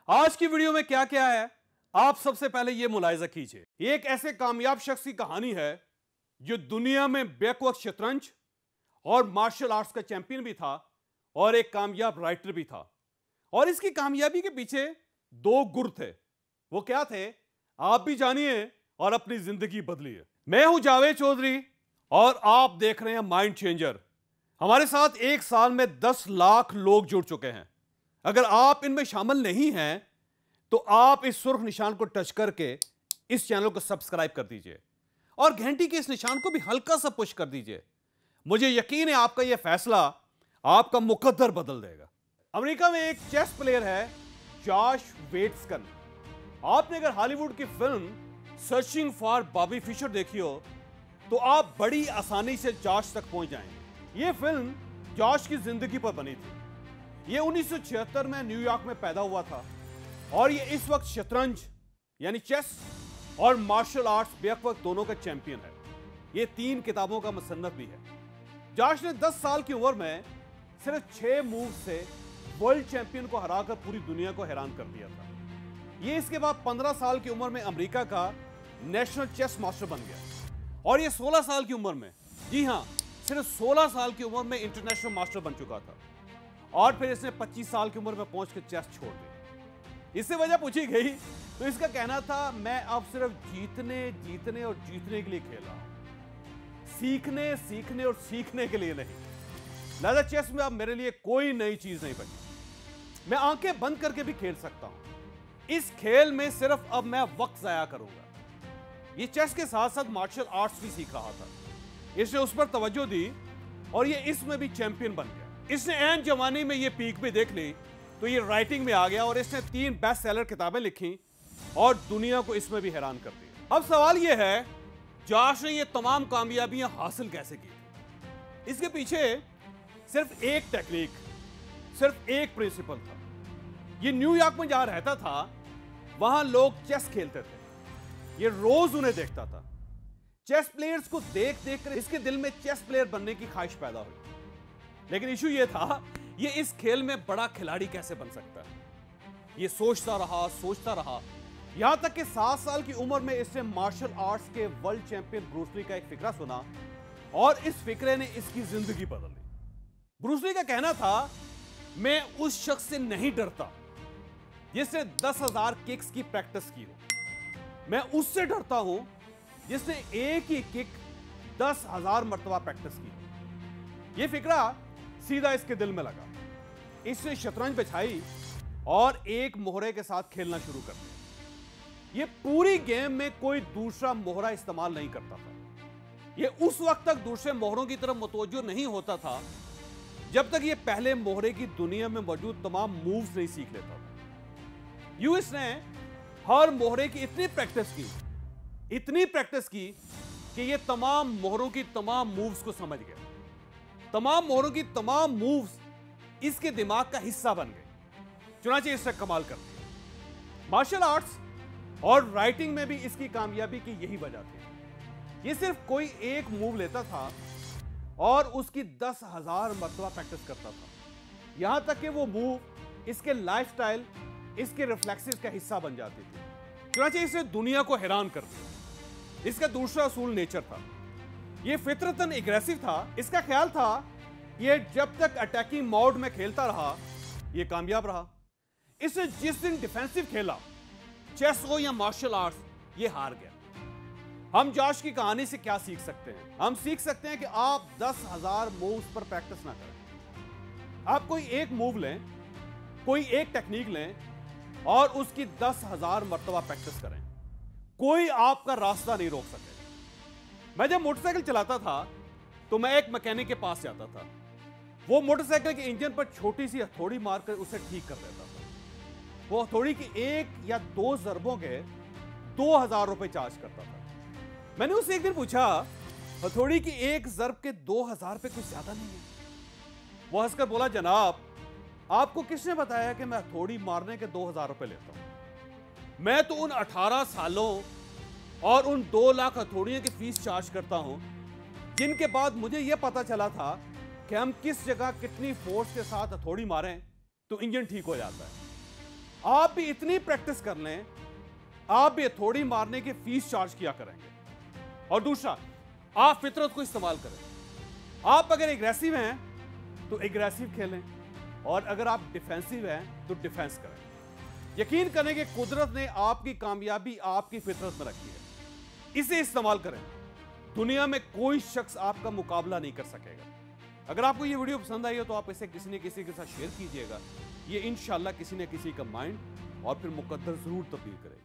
आज की वीडियो में क्या क्या है आप सबसे पहले यह मुलाहिजा कीजिए। एक ऐसे कामयाब शख्स की कहानी है जो दुनिया में बैकवक्त शतरंज और मार्शल आर्ट्स का चैंपियन भी था और एक कामयाब राइटर भी था। और इसकी कामयाबी के पीछे दो गुर थे। वो क्या थे आप भी जानिए और अपनी जिंदगी बदलिए। मैं हूं जावेद चौधरी और आप देख रहे हैं माइंड चेंजर। हमारे साथ एक साल में 10 लाख लोग जुड़ चुके हैं। अगर आप इनमें शामिल नहीं हैं तो आप इस सुर्ख निशान को टच करके इस चैनल को सब्सक्राइब कर दीजिए और घंटी के इस निशान को भी हल्का सा पुश कर दीजिए। मुझे यकीन है आपका यह फैसला आपका मुकद्दर बदल देगा। अमेरिका में एक चेस प्लेयर है जॉश वेट्सकन। आपने अगर हॉलीवुड की film searching for Bobby Fischer देखी हो तो आप बड़ी आसानी से जॉश तक पहुंच जाएंगे। यह फिल्म जॉश की जिंदगी पर बनी थी। यह 1976 में न्यूयॉर्क में पैदा हुआ था और यह इस वक्त शतरंज यानी चेस और मार्शल आर्ट्स बैकवक्त दोनों का चैंपियन है। यह 3 किताबों का मुसन्नफ भी है। जॉश ने 10 साल की उम्र में सिर्फ 6 मूव से वर्ल्ड चैंपियन को हराकर पूरी दुनिया को हैरान कर दिया था। यह इसके बाद 15 साल की उम्र में अमेरिका का नेशनल चेस मास्टर बन गया और यह 16 साल की उम्र में, जी हां, सिर्फ 16 साल की उम्र में इंटरनेशनल मास्टर बन चुका था। और फिर इसने 25 साल की उम्र में पहुंचकर चेस छोड़ दी। इससे वजह पूछी गई तो इसका कहना था मैं अब सिर्फ जीतने और जीतने के लिए खेल रहा हूं, सीखने और सीखने के लिए नहीं। लिहाजा चेस में अब मेरे लिए कोई नई चीज नहीं बची। मैं आंखें बंद करके भी खेल सकता हूं। इस खेल में सिर्फ अब मैं वक्त जाया करूंगा। ये चेस के साथ साथ मार्शल आर्ट्स भी सीख रहा था। इसने उस पर तवज्जो दी और ये इसमें भी चैंपियन बन गया। इसने एन जवानी में ये पीक भी देख ली तो ये राइटिंग में आ गया और इसने 3 बेस्ट सेलर किताबें लिखी और दुनिया को इसमें भी हैरान कर दिया। अब सवाल ये है जॉश ने ये तमाम कामयाबियां हासिल कैसे की? इसके पीछे सिर्फ एक टेक्निक, सिर्फ एक प्रिंसिपल था। ये न्यूयॉर्क में जहां रहता था वहां लोग चेस खेलते थे। ये रोज उन्हें देखता था। चेस प्लेयर्स को देख कर इसके दिल में चेस प्लेयर बनने की ख्वाहिश पैदा हुई। लेकिन इशू ये था ये इस खेल में बड़ा खिलाड़ी कैसे बन सकता है। ये सोचता रहा यहां तक कि 7 साल की उम्र में इसने मार्शल आर्ट्स के वर्ल्ड चैंपियन ब्रूस ली का एक फिक्रा सुना और इस फिक्रे ने इसकी जिंदगी बदल दी। ब्रूस ली का कहना था मैं उस शख्स से नहीं डरता जिसने 10,000 किक्स की प्रैक्टिस की हो। मैं उससे डरता हूं जिसने एक ही किक 10,000 मर्तबा प्रैक्टिस की। यह फिक्रा सीधा इसके दिल में लगा। इसने शतरंज बिछाई और एक मोहरे के साथ खेलना शुरू कर दिया। यह पूरी गेम में कोई दूसरा मोहरा इस्तेमाल नहीं करता था। यह उस वक्त तक दूसरे मोहरों की तरफ मुतवज्जो नहीं होता था जब तक यह पहले मोहरे की दुनिया में मौजूद तमाम मूव्स नहीं सीख लेता था। यूएस ने हर मोहरे की इतनी प्रैक्टिस की कि यह तमाम मोहरों की तमाम मूव्स को समझ गया। तमाम मोहरों की तमाम मूव्स इसके दिमाग का हिस्सा बन गए। चुनांचे इससे कमाल कर दिया। मार्शल आर्ट्स और राइटिंग में भी इसकी कामयाबी की यही वजह थी। यह सिर्फ कोई एक मूव लेता था और उसकी 10,000 मर्तबा प्रैक्टिस करता था। यहां तक कि वो मूव इसके लाइफस्टाइल, इसके रिफ्लेक्सेस का हिस्सा बन जाती थी। चुनांचे इसने दुनिया को हैरान कर दिया। इसका दूसरा असूल नेचर था। यह फितरतन एग्रेसिव था। इसका ख्याल था यह जब तक अटैकिंग मोड में खेलता रहा यह कामयाब रहा। इसने जिस दिन डिफेंसिव खेला, चेस हो या मार्शल आर्ट्स, यह हार गया। हम जॉश की कहानी से क्या सीख सकते हैं? हम सीख सकते हैं कि आप 10,000 मूव्स पर प्रैक्टिस ना करें। आप कोई एक मूव लें, कोई एक टेक्निक लें और उसकी 10,000 मर्तबा प्रैक्टिस करें। कोई आपका रास्ता नहीं रोक सके। मैं जब मोटरसाइकिल चलाता था तो मैं एक मैकेनिक के पास जाता था। वो मोटरसाइकिल के इंजन पर छोटी सी हथौड़ी मारकर उसे ठीक कर देता था। वो हथौड़ी की 1 या 2 ज़रबों के 2,000 रुपए चार्ज करता था। मैंने उससे एक दिन पूछा हथौड़ी की 1 ज़रब के 2,000 रुपए कुछ ज्यादा नहीं है? वो हंसकर बोला जनाब आपको किसने बताया कि मैं हथौड़ी मारने के 2,000 रुपए लेता हूं? मैं तो उन 18 सालों और उन 2 लाख हथौड़ियों की फीस चार्ज करता हूं जिनके बाद मुझे यह पता चला था कि हम किस जगह कितनी फोर्स के साथ हथौड़ी मारें तो इंजन ठीक हो जाता है। आप भी इतनी प्रैक्टिस कर लें, आप भी थोड़ी मारने की फीस चार्ज किया करेंगे। और दूसरा, आप फितरत को इस्तेमाल करें। आप अगर एग्रेसिव हैं तो एग्रेसिव खेलें, और अगर आप डिफेंसिव हैं तो डिफेंस करें। यकीन करें कि कुदरत ने आपकी कामयाबी आपकी फितरत में रखी है, इसे इस्तेमाल करें। दुनिया में कोई शख्स आपका मुकाबला नहीं कर सकेगा। अगर आपको यह वीडियो पसंद आई हो तो आप इसे किसी न किसी के साथ शेयर कीजिएगा। ये इंशाल्लाह किसी न किसी का माइंड और फिर मुकद्दर जरूर तब्दील करेगा।